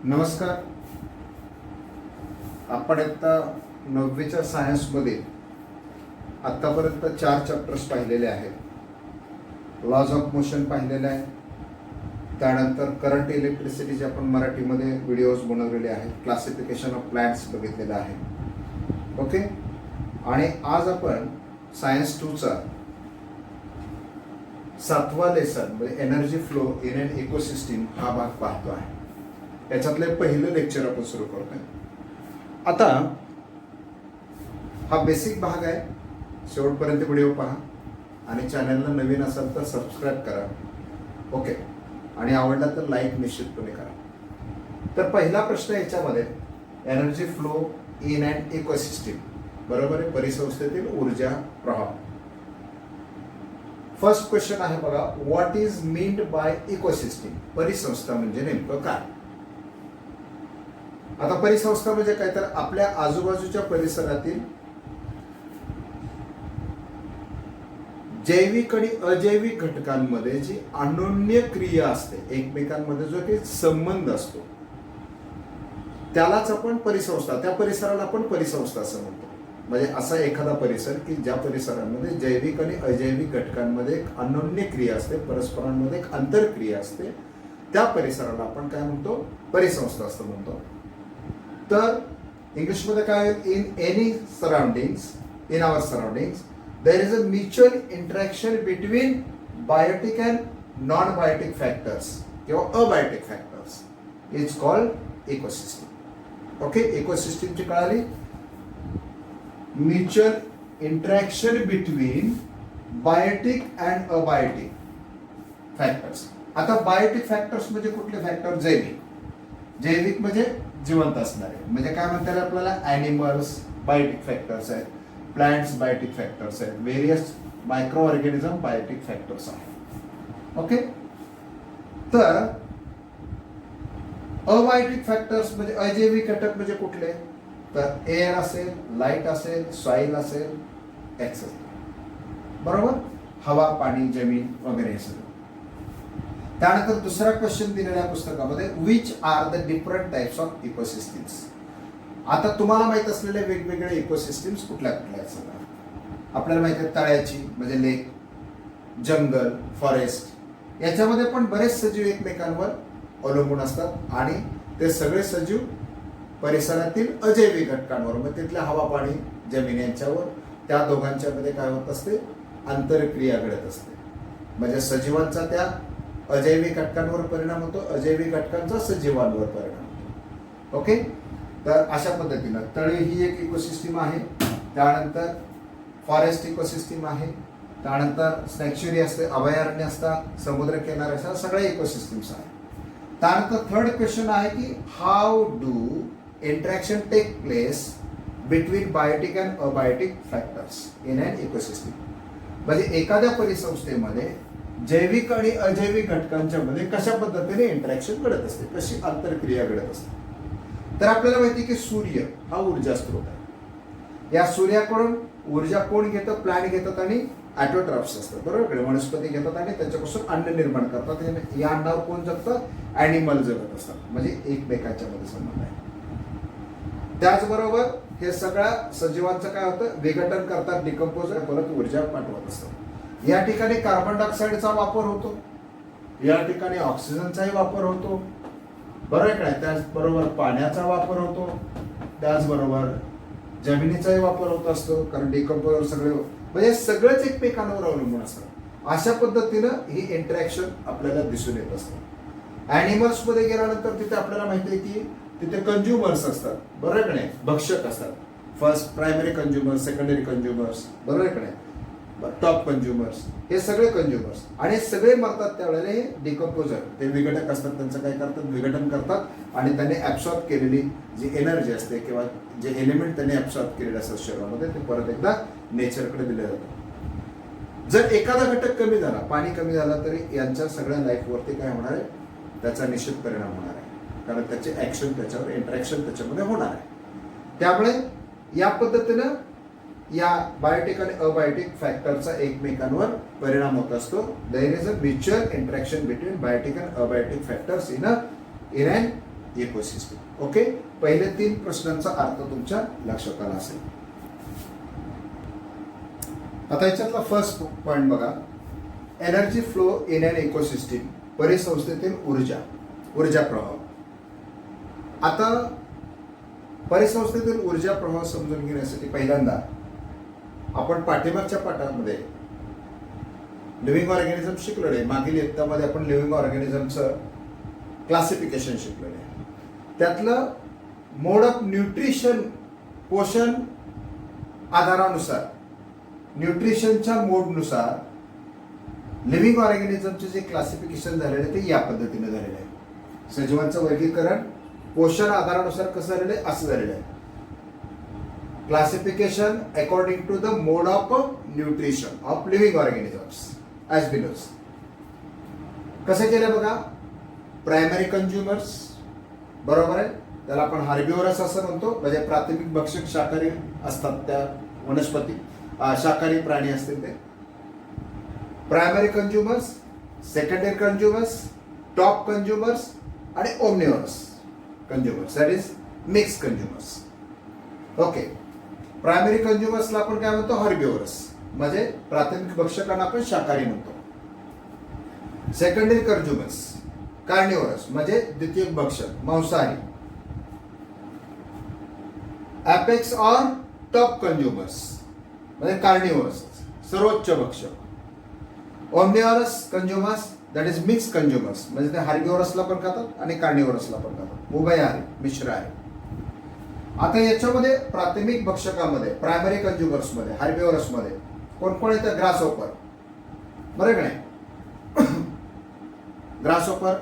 नमस्कार. आपण आता 9वीच्या सायन्समध्ये आत्तापर्यंत 4 चॅप्टर्स पाहिलेले आहेत. लॉज ऑफ मोशन पाहिलेले आहे, त्यानंतर करंट इलेक्ट्रिसिटीचे आपण मराठीमध्ये व्हिडिओज बनवलेले आहेत, क्लासिफिकेशन ऑफ प्लॅन्ट्स बघितलेलं आहे. ओके. आणि आज आपण सायन्स 2चा 7वा लेसन म्हणजे energy flow in an ecosystem हा भाग पाहतो आहे. याच्यातले पहिलं लेक्चर आपण सुरू करतोय. आता हा बेसिक भाग आहे, शेवटपर्यंत व्हिडिओ पहा आणि चॅनलला नवीन असाल तर सबस्क्राईब करा. ओके. आणि आवडला तर लाईक निश्चितपणे करा. तर पहिला प्रश्न याच्यामध्ये energy flow in and ecosystem, बरोबर आहे, परिसंस्थेतील ऊर्जा प्रवाह. फर्स्ट क्वेश्चन आहे बघा, what is meant by ecosystem. परिसंस्था म्हणजे नेमकं काय. आता परिसंस्था म्हणजे काय, तर आपल्या आजूबाजूच्या परिसरातील जैविक आणि अजैविक घटकांमध्ये जी अन्योन्य क्रिया असते, एकमेकांमध्ये जो काही संबंध असतो, त्यालाच आपण परिसंस्था, त्या परिसराला आपण परिसंस्था असं म्हणतो. म्हणजे असा एखादा परिसर की ज्या परिसरामध्ये जैविक आणि अजैविक घटकांमध्ये एक अन्योन्य क्रिया असते, परस्परांमध्ये एक आंतरक्रिया असते, त्या परिसराला आपण काय म्हणतो, परिसंस्था असं म्हणतो. तर इंग्लिशमध्ये काय, in any surroundings, in our surroundings there is a mutual interaction between biotic and non-biotic factors किंवा abiotic factors is called ecosystem. Okay. इकोसिस्टीमची कळाली. Mutual interaction between biotic and abiotic factors. आता बायोटिक फॅक्टर्स म्हणजे कुठले factor, जैविक. जैविक म्हणजे जिवंत असणारे, म्हणजे काय म्हणतात आपल्याला, ॲनिमल्स बायोटिक फॅक्टर्स आहेत, प्लांट्स बायोटिक फॅक्टर्स आहेत, various micro organism biotic factors आहेत. ओके. तर अबायोटिक फॅक्टर्स म्हणजे अजैविक घटक म्हणजे कुठले, तर एअर असेल, लाईट असेल, सॉइल असेल, एक्सेट्रा, बरोबर, हवा, पाणी, जमीन वगैरे हे सगळं. त्यानंतर दुसरा क्वेश्चन दिलेल्या पुस्तकामध्ये, which are the different types of ecosystems. आता तुम्हाला माहित असलेले वेगवेगळे इकोसिस्टीम्स कुठल्या कुठल्या आहेत सगळं आपल्याला माहिती आहे. तळ्याची म्हणजे लेक, जंगल, फॉरेस्ट, याच्यामध्ये पण बरेच सजीव एकमेकांवर अवलंबून असतात आणि ते सगळे सजीव परिसरातील अजैविक घटकांवर, म्हणजे तिथल्या हवा, पाणी, जमीन यांच्यावर, त्या दोघांच्या मध्ये काय होत असते, आंतरक्रिया घडत असते. म्हणजे सजीवांचा त्या अजैविक घटकांवर परिणाम होतो, अजैविक घटकांचा सजीवांवर परिणाम होतो. ओके. तर अशा पद्धतीनं तळे ही एक इकोसिस्टीम आहे, त्यानंतर फॉरेस्ट इकोसिस्टीम आहे, त्यानंतर स्नॅक्च्युरी असते, अभयारण्य असतात, समुद्र किनारे असतात, सगळ्या इकोसिस्टीम्स आहेत. त्यानंतर थर्ड क्वेश्चन आहे की how do interaction take place between biotic and abiotic factors in an ecosystem. म्हणजे एखाद्या परिसंस्थेमध्ये जैविक आणि अजैविक घटकांच्या मध्ये कशा पद्धतीने इंटरॅक्शन घडत असते, कशी आंतरक्रिया घडत असते. तर आपल्याला माहिती की सूर्य हा ऊर्जा स्त्रोत आहे. या सूर्याकडून ऊर्जा कोण घेतं, प्लॅन्ट घेतात आणि ॲटोट्रॉफ्स असतात, बरोबर, वनस्पती घेतात आणि त्याच्यापासून अन्न निर्माण करतात. या अन्नावर कोण जगतं, ॲनिमल जगत असतात. म्हणजे एकमेकांच्या मध्ये संबंध आहे. त्याचबरोबर हे सगळ्या सजीवांचं काय होतं, विघटन करतात, डिकम्पोजर, परत ऊर्जा पाठवत असतात. या ठिकाणी कार्बन डायऑक्साईडचा वापर होतो, या ठिकाणी ऑक्सिजनचाही वापर होतो, बरोबर आहे. त्याचबरोबर पाण्याचा वापर होतो, त्याचबरोबर जमिनीचाही वापर होत असतो, कारण डिकम्पोजर सगळे, म्हणजे सगळंच एकमेकांवर अवलंबून असतं. अशा पद्धतीनं ही इंटरॅक्शन आपल्याला दिसून येत असतं. ॲनिमल्स मध्ये गेल्यानंतर तिथे आपल्याला माहिती आहे की तिथे कंझ्युमर्स असतात, बरोबर आहे का नाही, भक्षक असतात. First primary consumers, secondary consumers, बरोबर आहे का नाही, टॉप कंझ्युमर्स, हे सगळे कंझ्युमर्स. आणि सगळे मरतात त्यावेळेला हे डिकम्पोजर, ते विघटक असतात, त्यांचं काय करतात, विघटन करतात आणि त्यांनी ॲब्सॉर्ब केलेली जी एनर्जी असते किंवा जे एलिमेंट त्यांनी ॲब्सॉर्ब केलेले असतात शरीरामध्ये, ते परत एकदा नेचरकडे दिले जातात. जर एखादा घटक कमी झाला, पाणी कमी झाला, तरी यांच्या सगळ्या लाईफवरती काय होणार आहे, त्याचा निश्चित परिणाम होणार आहे, कारण त्याचे ॲक्शन, त्याच्यावर इंटरॅक्शन त्याच्यामध्ये होणार आहे. त्यामुळे या पद्धतीनं या बायोटिक आणि अबायोटिक फॅक्टरचा एकमेकांवर परिणाम होत असतो. There is a mutual interaction between biotic and abiotic factors in an ecosystem. Okay, पहिले 3 प्रश्नांचा अर्थ तुमच्या लक्षात आला असेल. आता याच्यातला फर्स्ट पॉइंट बघा, energy flow in an ecosystem, परिसंस्थेतील ऊर्जा प्रवाह. आता परिसंस्थेतील ऊर्जा प्रवाह समजून घेण्यासाठी पहिल्यांदा आपण पाठीमागच्या पाठामध्ये लिव्हिंग ऑर्गॅनिझम शिकलेलं आहे. मागील इयत्तामध्ये आपण लिव्हिंग ऑर्गॅनिझमचं क्लासिफिकेशन शिकलेलं आहे. त्यातलं मोड ऑफ न्यूट्रिशन, पोषण आधारानुसार, न्यूट्रिशनच्या मोडनुसार लिव्हिंग ऑर्गॅनिझमचे जे क्लासिफिकेशन झालेलं आहे ते या पद्धतीने झालेलं आहे. सजीवांचं वर्गीकरण पोषण आधारानुसार कसं झालेलं आहे, असं झालेलं आहे. Classification according to the mode of nutrition of living organisms as below. कसं केलं बघा, प्रायमरी कंझ्युमर्स, बरोबर आहे, त्याला आपण हार्बिवोरस असं म्हणतो, म्हणजे प्राथमिक भक्षक शाकाहारी असतात त्या वनस्पती, शाकाहारी प्राणी असतील ते. Primary consumers, secondary consumers, top consumers आणि omnivorous consumers, that is mix consumers. Okay, primary कंझ्युमर्सला आपण काय म्हणतो, हार्बिवोरस, म्हणजे प्राथमिक भक्षकांना आपण शाकाहारी म्हणतो. सेकंडरी कंझ्युमर्स कार्निवोरस, म्हणजे द्वितीय भक्षक, मांसाहारी. एपेक्स ऑर टॉप कंझ्युमर्स म्हणजे कार्निवोरस, सर्वोच्च भक्षक. Omnivorous consumers that is mix consumers, म्हणजे ते हार्बिवोरसला पण खातात आणि कार्निवोरसला पण खातात, उभयहारी, मिश्र आहे. आता याच्यामध्ये प्राथमिक भक्षकामध्ये, प्रायमरी कंझ्युमर्समध्ये, हार्बिवोरसमध्ये कोण कोण येतं, ग्रासहोपर, बरं का नाही. ग्रासहोपर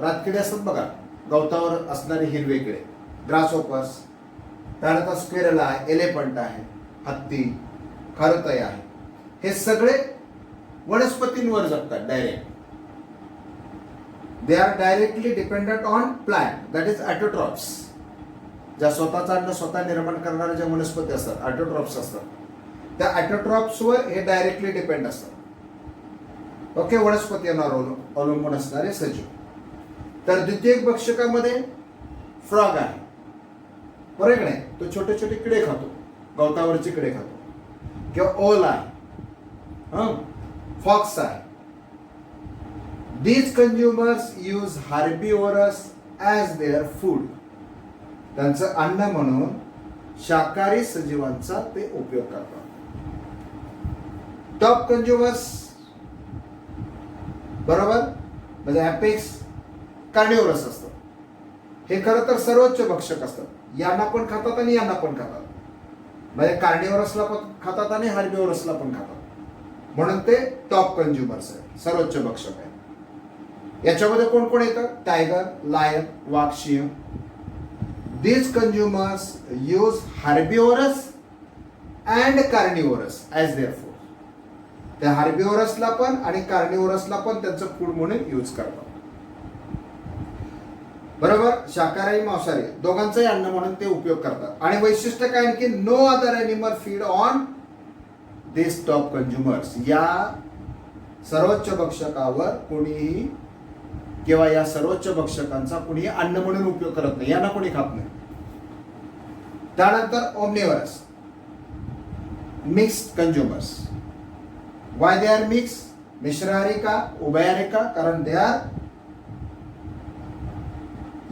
रातकिडे असतात बघा, गवतावर असणारे हिरवे किडे, ग्रासहोपर्स. त्यानंतर स्क्वेरल आहे, एलेफंट आहे, हत्ती, खारुताई आहे. हे सगळे वनस्पतींवर जगतात direct. They are directly dependent on plant, that is autotrophs. ज्या स्वतःचा अन्न स्वतः निर्माण करणाऱ्या ज्या वनस्पती असतात, ऑटोट्रॉप्स असतात, त्या ऑटोट्रॉप्सवर हे डायरेक्टली डिपेंड असतात. ओके, वनस्पतींवर अवलंबून असणारे सजीव. तर द्वितीय भक्षकामध्ये फ्रॉग आहे, बरोबर नाही, तो छोटे छोटे किडे खातो, गवतावरचे किडे खातो. किंवा ओल आहे, फॉक्स आहे. These consumers use herbivorous as their food, त्यांचं अन्न म्हणून शाकाहारी सजीवांचा ते उपयोग करतात. टॉप कंझ्युमर्स, बरोबर, म्हणजे ॲपेक्स कार्निवोरस असतात. हे खरं तर सर्वोच्च भक्षक असतात, यांना पण खातात आणि यांना पण खातात, म्हणजे कार्निवोरसला पण खातात आणि हार्बिवोरसला पण खातात, म्हणून ते टॉप कंझ्युमर्स आहे, सर्वोच्च भक्षक आहे. याच्यामध्ये कोण कोण येतं, टायगर, लायन, वाघ, सिंह. These consumers use herbivorous and carnivorous as their food. त्या हार्बिवोरसला पण आणि कार्निवोरसला पण त्यांचं फूड म्हणून यूज करतात, बरोबर. शाकाहारी मांसाहारी दोघांचंही अन्न म्हणून ते उपयोग करतात. आणि वैशिष्ट्य काय की no other animal feed on this top consumers, या सर्वोच्च भक्षकावर कोणीही किंवा या सर्वोच्च भक्षकांचा कोणीही अन्न म्हणून उपयोग करत नाही, यांना कोणी खात नाही. त्यानंतर omnivorous, mixed consumers. Why they are mix, मिश्रहारी का, उभयहारी का, कारण they are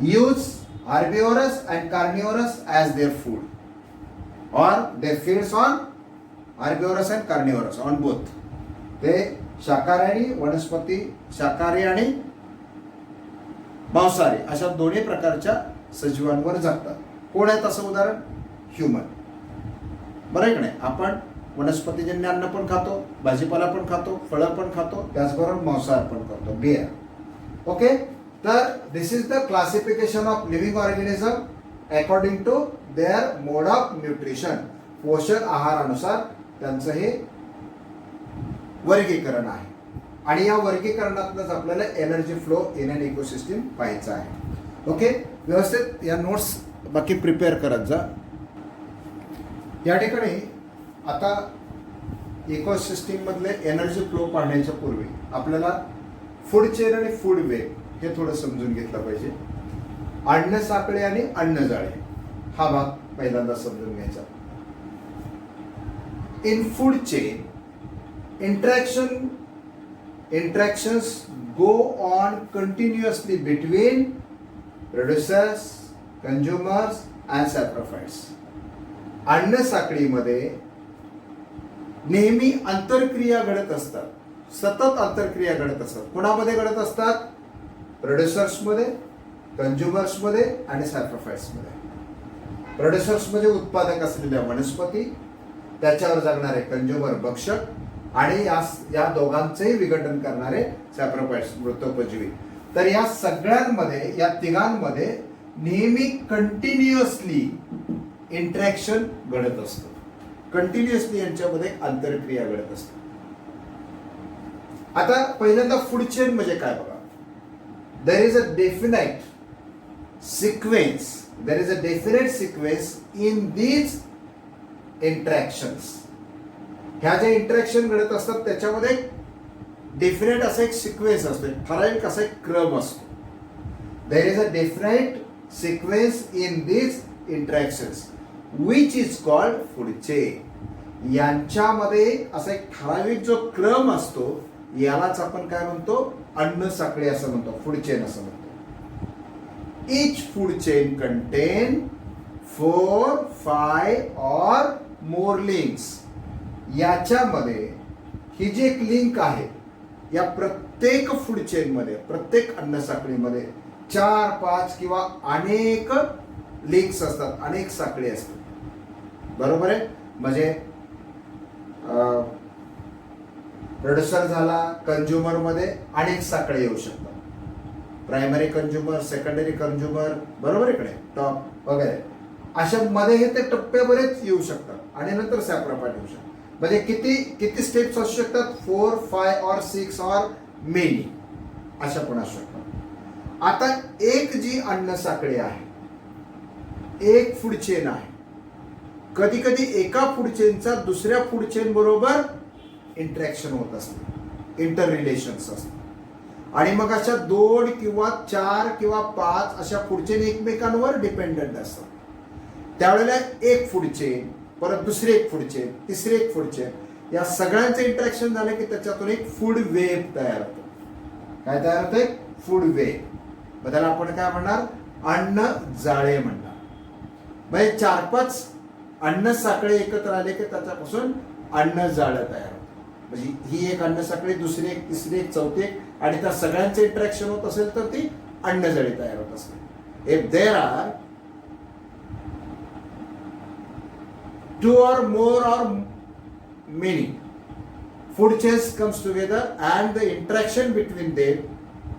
use herbivorous and carnivorous as their food or they feeds on herbivorous and carnivorous on both. ते शाकाहारी वनस्पती, शाकाहारी आणि मांसाहारी अशा दोन्ही प्रकारच्या सजीवांवर जगतात. कोण आहे तसं उदाहरण, ह्युमन, बरं आहे की नाही. आपण वनस्पतीजन्य अन्न पण खातो, भाजीपाला पण खातो, फळं पण खातो, त्याचबरोबर मांसाहार पण करतो, बियर. ओके, तर this is the classification of living organism according to their mode of nutrition. पोषण आहारानुसार त्यांचं हे वर्गीकरण आहे. आणि या वर्गीकरणातूनच आपल्याला energy flow in an ecosystem पाहायचं आहे. ओके, व्यवस्थित या नोट्स बाकी प्रिपेअर करत जा. या ठिकाणी आता इकोसिस्टीम मधले एनर्जी फ्लो पाहण्याच्या पूर्वी आपल्याला फूड चेन आणि फूड वेब हे थोडं समजून घेतलं पाहिजे. अन्न साखळी आणि अन्न जाळे हा भाग पहिल्यांदा समजून घ्यायचा. In food chain interactions go on continuously between producers, consumers and sapraphites. अन्न साखळीमध्ये नेहमी आंतरक्रिया घडत असतात, सतत आंतरक्रिया घडत असतात. कोणामध्ये घडत असतात? प्रोड्युसर्समध्ये, कंझ्युमर्समध्ये आणि सॅक्रिफाईसमध्ये. प्रोड्युसर्समध्ये उत्पादक असलेल्या वनस्पती, त्याच्यावर जगणारे कंझ्युमर भक्षक आणि या दोघांचेही विघटन करणारे सॅक्रिफाईस मृतोपजीवी. तर या सगळ्यांमध्ये, या तिघांमध्ये नेहमी कंटिन्युअसली इंटरॅक्शन घडत असतं. कंटिन्युअसली यांच्यामध्ये आंतरक्रिया घडत असते. आता पहिल्यांदा फूड चेन म्हणजे काय बघा. There is a definite sequence in these interactions. ह्या ज्या इंटरॅक्शन घडत असतात त्याच्यामध्ये डेफिनेट असा एक सिक्वेन्स असतो, ठराविक असा एक क्रम असतो. There is a definite sequence in these interactions which is called food chain. यांच्यामध्ये असा एक ठराविक जो क्रम असतो यालाच आपण काय म्हणतो? अन्न साखळी असं म्हणतो, फूड चेन असं म्हणतो. Each food chain contain 4, 5 or more links. याच्यामध्ये ही जी एक लिंक आहे, या प्रत्येक फूड चेन मध्ये, प्रत्येक अन्न साखळीमध्ये 4, 5 किंवा अनेक लिंक्स असतात, अनेक साखळी असतात. बरोबर आहे. म्हणजे प्रोड्युसर झाला, कंझ्युमर मध्ये अनेक साखळी येऊ शकतात. प्रायमरी कंझ्युमर, सेकंडरी कंझ्युमर, बरोबर, इकडे टॉप वगैरे अशा मध्ये हे ते टप्पे बरेच येऊ शकतात आणि नंतर सॅप्रपार्ट येऊ शकतात. म्हणजे किती स्टेप्स असू शकतात? 4, 5 or 6 or मेनी अशा पण असू शकतात. आता एक जी अन्न साखळी आहे, एक फूड चेन आहे, कधी कधी एका फूड चेनचा दुसऱ्या फूड चेन बरोबर इंटरॅक्शन होत असते, इंटर रिलेशन्स असतात. आणि मग अशा 2 किंवा 4 किंवा 5 अशा फूड चेन एकमेकांवर डिपेंडंट असतात. त्यावेळेला एक फूड चेन, परत दुसरी एक फूड चेन, तिसरी एक फूड चेन, या सगळ्यांचं इंटरॅक्शन झालं की त्याच्यातून एक फूड वेब तयार होतो. काय तयार होतं? एक फूड वेब. मग त्याला आपण काय म्हणणार? अन्न जाळे म्हणणार. म्हणजे 4-5 अन्न साखळी एकत्र आले की त्याच्यापासून अन्न जाळं तयार होतं. म्हणजे ही एक अन्न साखळी, दुसरी एक, तिसरी एक, चौथी एक, आणि त्या सगळ्यांचं इंटरॅक्शन होत असेल तर ती अन्नजाळी तयार होत असते. If there are 2 or more or many food chains comes together and the interaction between them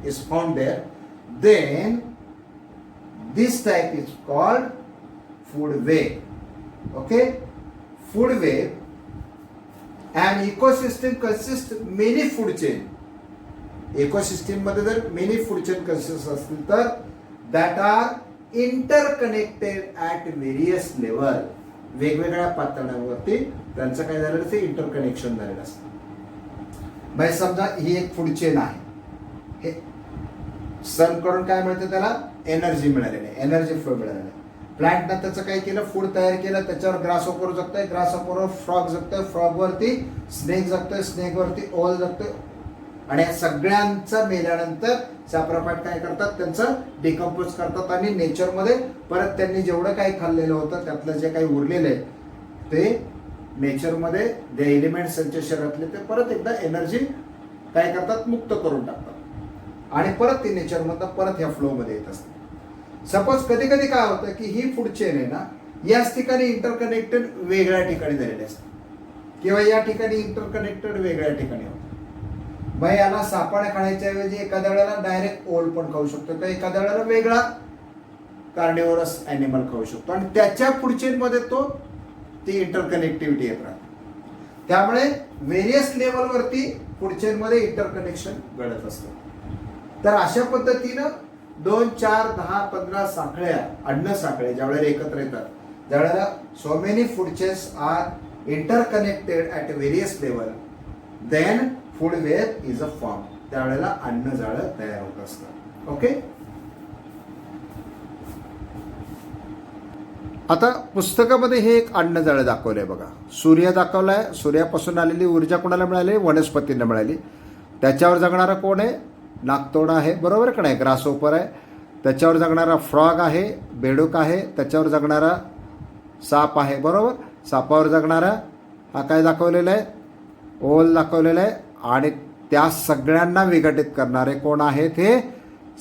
is found there, then this type is called food web. Okay, food web. An ecosystem consists many food chain. Ecosystem मध्ये जर many food chain consist असतील तर that are interconnected at various level. वेगवेगळ्या पातळ्यांवरती त्यांचं काय झालेलं असते? इंटरकनेक्शन झालेलं असतं. म्हणजे समजा ही एक फूड चेन आहे, हे सन कडून काय मिळतं? त्याला एनर्जी मिळालेली आहे, एनर्जी फ्लो मिळालेला आहे. प्लांटनं त्याचं काय केलं? फूड तयार केलं, त्याच्यावर ग्रास ऑपर जगतोय, ग्रास ऑपरवर फ्रॉग जगतोय, फ्रॉग वरती स्नेक जगतोय, स्नेक वरती ओल जगतोय. आणि या सगळ्यांचं मेल्यानंतर सॅप्रॉफाइट काय करतात? त्यांचं डिकम्पोज करतात आणि नेचरमध्ये परत त्यांनी जेवढं काही खाल्लेलं होतं त्यातलं जे काही उरलेलं आहे ते नेचरमध्ये जे एलिमेंट्स त्यांच्या शरीरातले ते परत एकदा एनर्जी काय करतात? मुक्त करून टाकतात आणि परत ती नेचरमधनं परत ह्या फ्लोमध्ये येत असते. सपोज कधी कधी काय होतं की ही फूड चेन आहे ना, याच ठिकाणी इंटरकनेक्टेड वेगळ्या ठिकाणी झालेली असते किंवा या ठिकाणी इंटरकनेक्टेड वेगळ्या ठिकाणी होतं. मग याला सापाळ्या खाण्याच्या ऐवजी एखाद्या वेळेला डायरेक्ट ओल पण खाऊ शकतो, तर एखाद्या वेळेला वेगळा कार्निवरस ॲनिमल खाऊ शकतो आणि त्याच्या फूड चेनमध्ये ती इंटरकनेक्टिव्हिटी येत राहते. त्यामुळे व्हेरियस लेवलवरती फूड चेनमध्ये इंटरकनेक्शन घडत असतं. तर अशा पद्धतीनं 2, 4, 10, 15 साखळ्या, अन्न साखळ्या ज्यावेळेला एकत्र येतात, ज्यावेळेला so many food chains are interconnected at various level, then food web is a form. त्यावेळेला अन्न जाळं तयार होत असतं. ओके. आता पुस्तकामध्ये हे एक अन्नजाळं दाखवलं आहे बघा. सूर्य दाखवला आहे. सूर्यापासून आलेली ऊर्जा कोणाला मिळाली? वनस्पतींना मिळाली. त्याच्यावर जगणारा कोण आहे? नाकतोडा आहे, बरोबर का नाही? ग्रासहोपर आहे. त्याच्यावर जगणारा फ्रॉग आहे, बेडूक आहे. त्याच्यावर जगणारा साप आहे, बरोबर. सापावर जगणारा हा काय दाखवलेला आहे? ओल दाखवलेला आहे. आणि त्या सगळ्यांना विघटित करणारे कोण आहेत? हे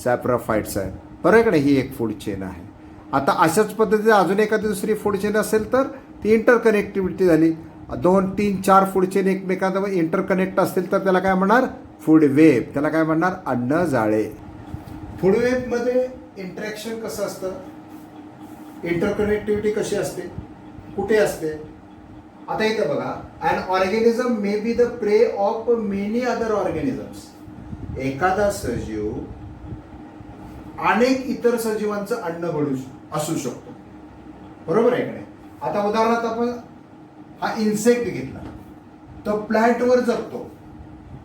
सॅप्रोफाइट्स आहेत, बरोबर का? ही एक फूड चेन आहे. आता अशाच पद्धतीने अजून एखादी दुसरी फूड चेन असेल तर ती इंटरकनेक्टिव्हिटी झाली. 2, 3, 4 फूड चेन एकमेकांना इंटरकनेक्ट असतील तर त्याला काय म्हणणार? Food web. त्याला काय म्हणणार? अन्नजाळे. फूड वेबमध्ये इंटरॅक्शन कसं असतं? इंटरकनेक्टिव्हिटी कशी असते? कुठे असते? आता इथे बघा, an organism may be the prey of many other organisms. एखादा सजीव अनेक इतर सजीवांचं अन्न बनू असू शकतो, बरोबर आहे का नाही? आता उदाहरणार्थ आपण हा इन्सेक्ट घेतला, तो प्लॅन्टवर जगतो,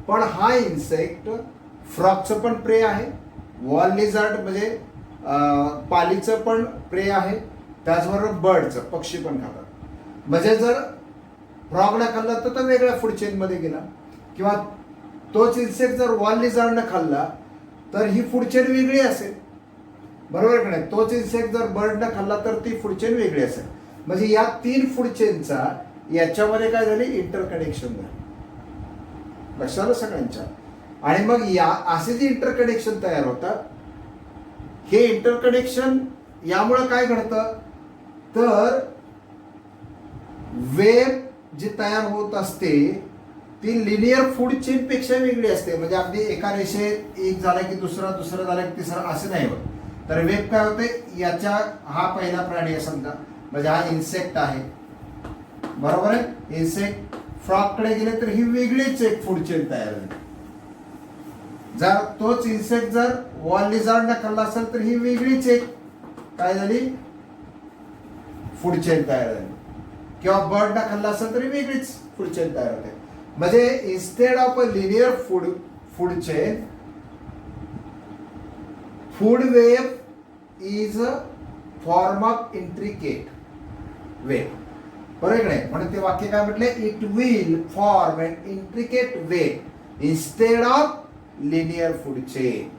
पण हा इन्सेक्ट फ्रॉगचं पण प्रे आहे, वॉल लिझार्ड म्हणजे पालीचं पण प्रे आहे, त्याचबरोबर बर्डचं, पक्षी पण खातात. म्हणजे जर फ्रॉगला खाल्ला तर तो वेगळ्या फूड चेनमध्ये गेला, किंवा तोच इन्सेक्ट जर वॉल लिझार्डनं खाल्ला तर ही फूड चेन वेगळी असेल, बरोबर का नाही? तोच इन्सेक्ट जर बर्डनं खाल्ला तर ती फूड चेन वेगळी असेल. म्हणजे या 3 फूड चेनचा याच्यामध्ये काय झाले? इंटरकनेक्शन झालं. लक्षात आलं सगळ्यांच्या? आणि मग या असे जे इंटरकनेक्शन तयार होतात, हे इंटरकनेक्शन यामुळे काय घडतं तर वेब जी तयार होत असते ती लिनियर फूड चेन पेक्षा वेगळी असते. म्हणजे अगदी एका रेषेत एक झाला की दुसरा, दुसरा झाला की तिसरा, असं नाही होत. तर वेब काय होते? याच्या हा पहिला प्राणी आहे समजा, म्हणजे हा इन्सेक्ट आहे, बरोबर आहे? इन्सेक्ट फ्रॉगकडे गेले तर ही वेगळीच एक फूड चेन तयार झाली. जर तोच इन्सेक्ट जर वॉल लिझार्डला खाल्ला असेल तर ही वेगळीच एक काय झाली? फूड चेन तयार झाली. किंवा बर्डला खाल्ला असेल तरी वेगळीच फूड चेन तयार होते. म्हणजे instead of a linear food chain, food web is a form of intricate web, बरोबर नाही? म्हणून ते वाक्य काय म्हटले? It will form an intricate web instead of linear food chain.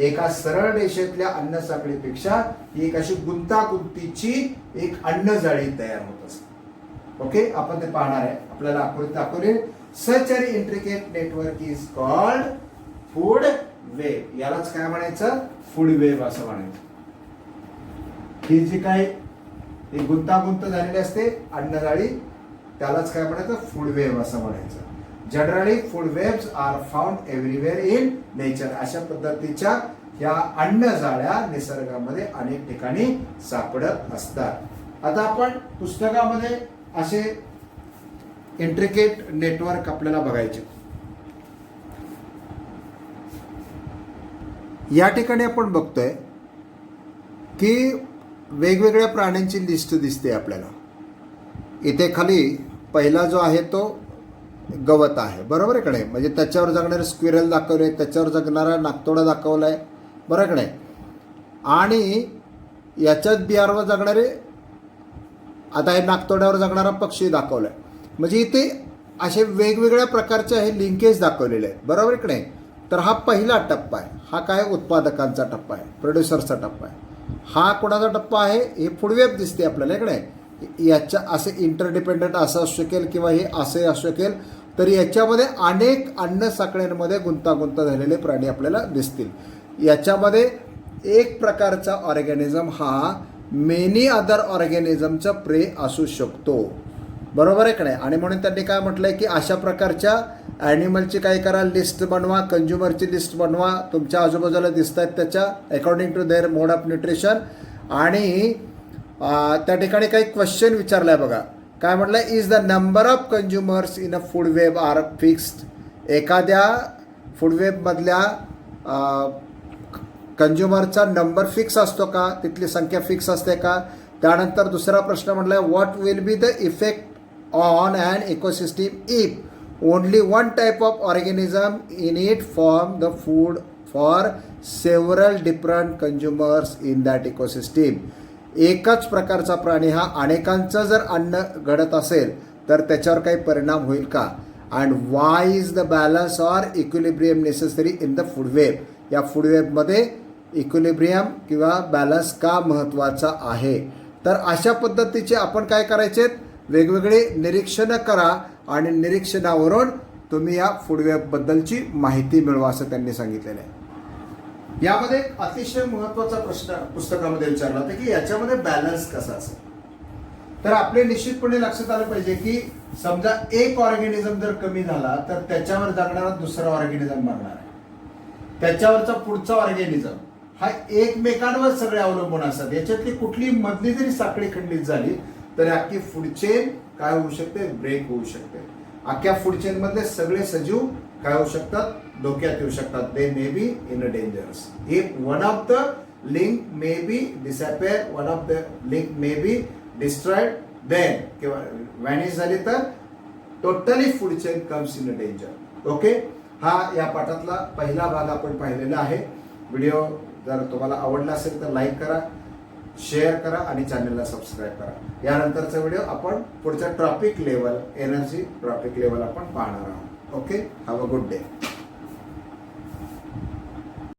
एका सरळ रेषेतल्या अन्न साखळीपेक्षा एक अशी गुंतागुंतीची एक अन्नजाळी तयार होत असते. ओके, आपण ते पाहणार आहे. आपल्याला आकृती दाखवली. Such an intricate network is called food web. यालाच काय म्हणायचं? फूड वेब असं म्हणायचं. ही जी काय गुंतागुंत झालेली असते अन्नजाळी, त्यालाच काय म्हणायचं? फूड वेब असं म्हणायचं. Generally food webs are found everywhere in nature. अशा पद्धतीच्या या अन्नजाळ्या निसर्गामध्ये अनेक ठिकाणी सापडत असतात. आता आपण पुस्तकामध्ये असे इंट्रिकेट नेटवर्क आपल्याला बघायचे. या ठिकाणी आपण बघतोय की वेगवेगळ्या प्राण्यांची लिस्ट दिसते आपल्याला. इथे खाली पहिला जो आहे तो गवत आहे, बरोबर आहे का नाही? म्हणजे त्याच्यावर जगणारे स्क्विरल दाखवले, त्याच्यावर जगणारा नाकतोडा दाखवलाय, बरोबर का नाही? आणि याच्यात बिहारवर जगणारे, आता हे नाकतोड्यावर जगणारा पक्षी दाखवलाय. म्हणजे इथे असे वेगवेगळ्या प्रकारचे हे लिंकेज दाखवलेले आहेत, बरोबर का नाही? तर हा पहिला टप्पा आहे. हा काय? उत्पादकांचा टप्पा आहे, प्रोड्युसरचा टप्पा आहे. हा कोणाचा टप्पा आहे? हे फूड वेब दिसते आपल्याला इकडे. याच्या असे इंटरडिपेंडंट असं असू शकेल किंवा हे असे असू शकेल. तर याच्यामध्ये अनेक अन्न साखळ्यांमध्ये गुंतागुंत झालेले प्राणी आपल्याला दिसतील. याच्यामध्ये एक प्रकारचा ऑर्गॅनिझम हा मेनी अदर ऑर्गॅनिझमचा प्रे असू शकतो, बरोबर आहे का नाही? आणि म्हणून त्यांनी काय म्हटलंय की अशा प्रकारच्या ॲनिमलची काय करा? लिस्ट बनवा, कंझ्युमरची लिस्ट बनवा, तुमच्या आजूबाजूला दिसत आहेत त्याच्या according to their mode of nutrition. आणि त्या ठिकाणी काही क्वेश्चन विचारला आहे बघा. काय म्हटलं? Is the number of consumers in a food web are fixed. एखाद्या फूड वेबमधल्या कंझ्युमरचा नंबर फिक्स असतो का? तिथली संख्या फिक्स असते का? त्यानंतर दुसरा प्रश्न म्हटला, what will be the effect on an ecosystem if only one type of organism in it form the food for several different consumers in that ecosystem. एकच प्रकारचा प्राणी हा अनेकांचं जर अन्न घडत असेल तर त्याच्यावर काही परिणाम होईल का? And Y is the balance or equilibrium necessary in the food web? या फूड वेबमध्ये इक्विलिब्रियम किंवा बॅलन्स का महत्त्वाचा आहे? तर अशा पद्धतीचे आपण काय करायचे, वेगवेगळे निरीक्षणं करा आणि निरीक्षणावरून तुम्ही या फूड वेबबद्दलची माहिती मिळवा असं त्यांनी सांगितलेलं आहे. यामध्ये एक अतिशय महत्त्वाचा प्रश्न पुस्तकामध्ये विचारला होता की याच्यामध्ये बॅलन्स कसा असेल. तर आपले निश्चितपणे लक्षात आलं पाहिजे की समजा एक ऑर्गॅनिझम जर कमी झाला तर त्याच्यावर जगणारा दुसरा ऑर्गॅनिझम मरणार आहे. त्याच्यावरचा पुढचा ऑर्गॅनिझम हा एकमेकांवर सगळे अवलंबून असतात. याच्यातली कुठली मधली जरी साखळी खंडित झाली तर अख्खी फूड चेन काय होऊ शकते, ब्रेक होऊ शकते. अख्ख्या फूड चेन मधले सगळे सजीव काय होऊ शकतात, धोक्यात येऊ शकतात. They may be in a dangerous. If one of the link may be disappear, one of the link may be destroyed, then किंवा व्हॅनिश झाली तर totally food chain comes in a danger. Okay, हा या पाठातला पहिला भाग आपण पाहिलेला आहे. व्हिडिओ जर तुम्हाला आवडला असेल तर लाईक करा, शेअर करा आणि चॅनलला सबस्क्राईब करा. यानंतरचा व्हिडिओ आपण पुढच्या trophic level, energy trophic level आपण पाहणार आहोत. Okay, have a good day.